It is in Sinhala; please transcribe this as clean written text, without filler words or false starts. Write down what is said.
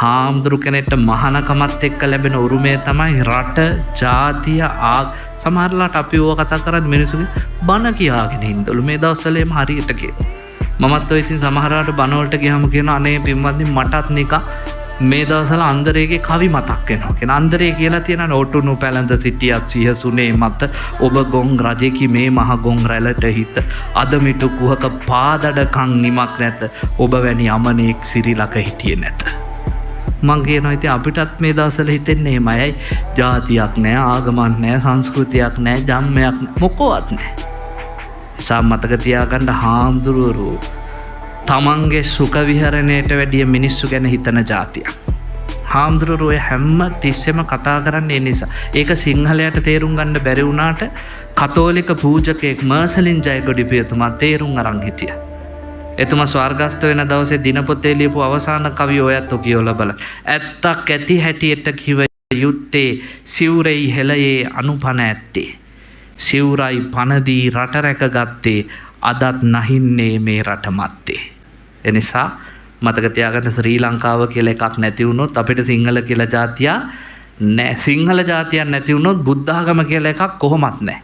හාමුදුරු කෙනෙක්ට මහානකමත් එක්ක ලැබෙන උරුමය තමයි රට, ජාතිය, සමහරලාට අපි ඕවා කතා කරද්දි මිනිස්සුගේ බන කියාගෙන ඉන්නලු මේ දවස්වලේම හරියට කියලා. මමත් ඔය ඉතින් සමහරලාට බන වලට ගියාම කියන අනේ පින්වත්නි මටත් නිකන් මේ දවස්වල අන්දරේගේ කවි මතක් වෙනවා. කියන අන්දරේ කියලා තියෙන ඔටුනු පැලඳ සිටියත් සිහසුනේ මත ඔබ ගොන් රජෙකි මේ මහ ගොන් රැළට හිත අද මිටු කුහක පාදඩකම් නිමක් නැත ඔබ වැනි අමනෙක් සිරිලක හිටියේ නැත. මං කියනවා ඉතින් අපිටත් මේ දවස්වල හිතෙන්නේ එහෙමයි. ජාතියක් නැහැ, ආගමක් නැහැ, සංස්කෘතියක් නැහැ, ජම්මයක් මොකවත් නැහැ. සා මතක තියාගන්න හාමුදුරුවෝ තමන්ගේ සුඛ විහරණයට වැඩිය මිනිස්සු ගැන හිතන ජාතියක්. හාමුදුරුවෝ හැම තිස්සෙම කතා කරන්නේ ඒ නිසා. ඒක සිංහලයට තේරුම් ගන්න බැරි වුණාට කතෝලික පූජකෙක් මර්සලින් ජයගොඩිපියතුමා තේරුම් අරන් හිටියා. එතුමා ස්වර්ගස්ත වෙන දවසේ දිනපොතේ ලියපු අවසාන කවිය ඔයත් කියවලා බලන්න. ඇත්තක් ඇති හැටියට කිව යුත්තේ සිවුරෙහි හෙළයේ අනුපන ඇත්තේ. සිවුරයි පනදී රට රැකගත්තේ අදත් නහින්නේ මේ රට මැත්තේ. එනිසා මතක තියාගන්න ශ්‍රී ලංකාව කියලා එකක් නැති වුණොත් අපිට සිංහල කියලා ජාතියක් නැහැ. සිංහල ජාතියක් නැති වුණොත් බුද්ධ ආගම කියලා එකක් කොහොමත් නැහැ.